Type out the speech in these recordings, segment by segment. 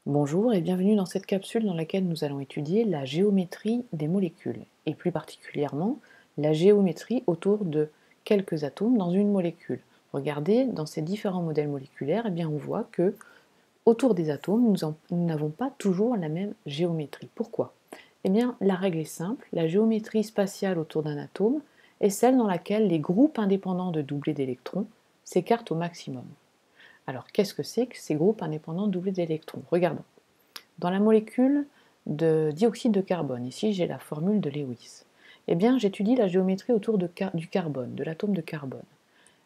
Bonjour et bienvenue dans cette capsule dans laquelle nous allons étudier la géométrie des molécules, et plus particulièrement la géométrie autour de quelques atomes dans une molécule. Regardez, dans ces différents modèles moléculaires, on voit que autour des atomes, nous n'avons pas toujours la même géométrie. Pourquoi? La règle est simple, la géométrie spatiale autour d'un atome est celle dans laquelle les groupes indépendants de doublés d'électrons s'écartent au maximum. Alors, qu'est-ce que c'est que ces groupes indépendants de doublés d'électrons? Regardons. Dans la molécule de dioxyde de carbone, ici j'ai la formule de Lewis, j'étudie la géométrie autour du carbone, de l'atome de carbone.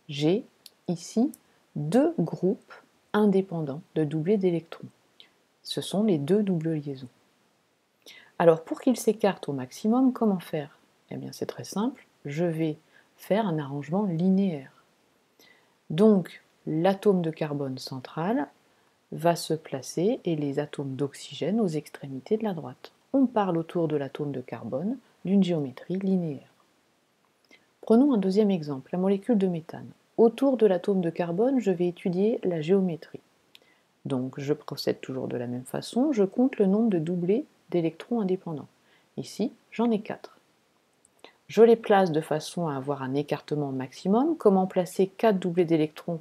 J'ai ici deux groupes indépendants de doublés d'électrons. Ce sont les deux doubles liaisons. Alors pour qu'ils s'écartent au maximum, comment faire? C'est très simple, je vais faire un arrangement linéaire. Donc l'atome de carbone central va se placer et les atomes d'oxygène aux extrémités de la droite. On parle autour de l'atome de carbone d'une géométrie linéaire. Prenons un deuxième exemple, la molécule de méthane. Autour de l'atome de carbone, je vais étudier la géométrie. Donc je procède toujours de la même façon, je compte le nombre de doublés d'électrons indépendants. Ici, j'en ai 4. Je les place de façon à avoir un écartement maximum. Comment placer 4 doublés d'électrons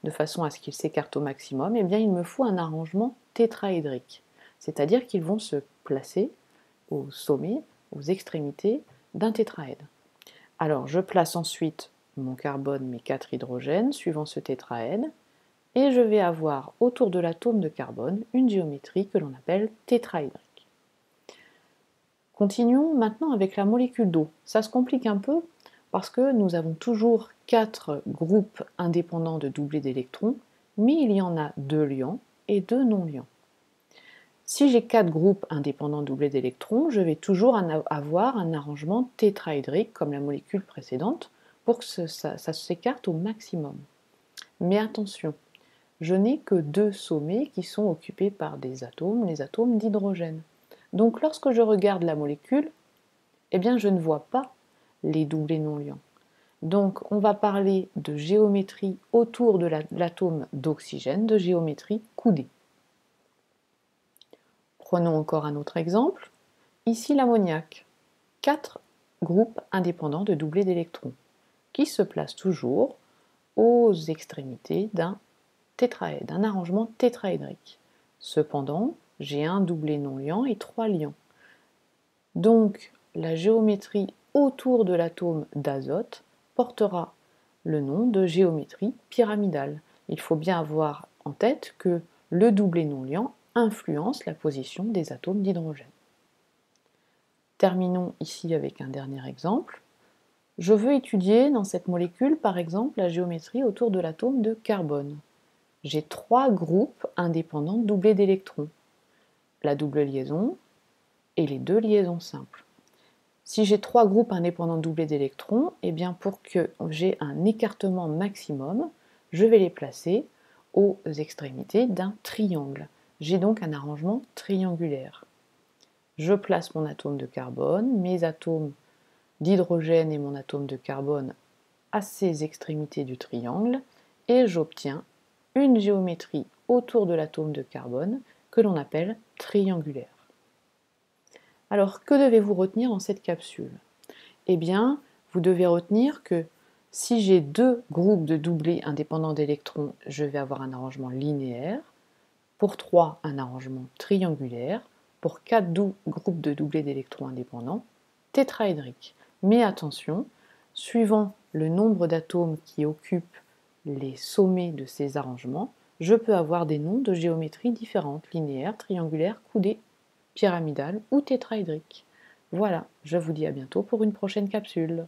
de façon à ce qu'ils s'écartent au maximum? Il me faut un arrangement tétraédrique, c'est-à-dire qu'ils vont se placer au sommet, aux extrémités d'un tétraèdre. Alors je place ensuite mon carbone, mes 4 hydrogènes, suivant ce tétraèdre, et je vais avoir autour de l'atome de carbone une géométrie que l'on appelle tétraédrique. Continuons maintenant avec la molécule d'eau. Ça se complique un peu parce que nous avons toujours 4 groupes indépendants de doublés d'électrons, mais il y en a 2 liants et 2 non-liants. Si j'ai 4 groupes indépendants de doublés d'électrons, je vais toujours avoir un arrangement tétraédrique comme la molécule précédente pour que ça s'écarte au maximum. Mais attention, je n'ai que 2 sommets qui sont occupés par des atomes, les atomes d'hydrogène. Donc lorsque je regarde la molécule, je ne vois pas les doublés non liants. Donc on va parler de géométrie autour de l'atome d'oxygène, de géométrie coudée. Prenons encore un autre exemple. Ici l'ammoniac. 4 groupes indépendants de doublés d'électrons qui se placent toujours aux extrémités d'un tétraèdre, d'un arrangement tétraédrique. Cependant, j'ai un doublé non liant et 3 liants. Donc, la géométrie autour de l'atome d'azote portera le nom de géométrie pyramidale. Il faut bien avoir en tête que le doublé non liant influence la position des atomes d'hydrogène. Terminons ici avec un dernier exemple. Je veux étudier dans cette molécule, par exemple, la géométrie autour de l'atome de carbone. J'ai 3 groupes indépendants doublés d'électrons, la double liaison et les 2 liaisons simples. Si j'ai 3 groupes indépendants doublés d'électrons, pour que j'ai un écartement maximum, je vais les placer aux extrémités d'un triangle. J'ai donc un arrangement triangulaire. Je place mon atome de carbone, mes atomes d'hydrogène et mon atome de carbone à ces extrémités du triangle, et j'obtiens une géométrie autour de l'atome de carbone que l'on appelle triangulaire. Alors, que devez-vous retenir dans cette capsule? Vous devez retenir que si j'ai 2 groupes de doublés indépendants d'électrons, je vais avoir un arrangement linéaire. Pour 3, un arrangement triangulaire. Pour 4 groupes de doublés d'électrons indépendants, tétraédrique. Mais attention, suivant le nombre d'atomes qui occupent les sommets de ces arrangements, je peux avoir des noms de géométrie différentes, linéaires, triangulaires, coudées, pyramidales ou tétraédriques. Voilà, je vous dis à bientôt pour une prochaine capsule.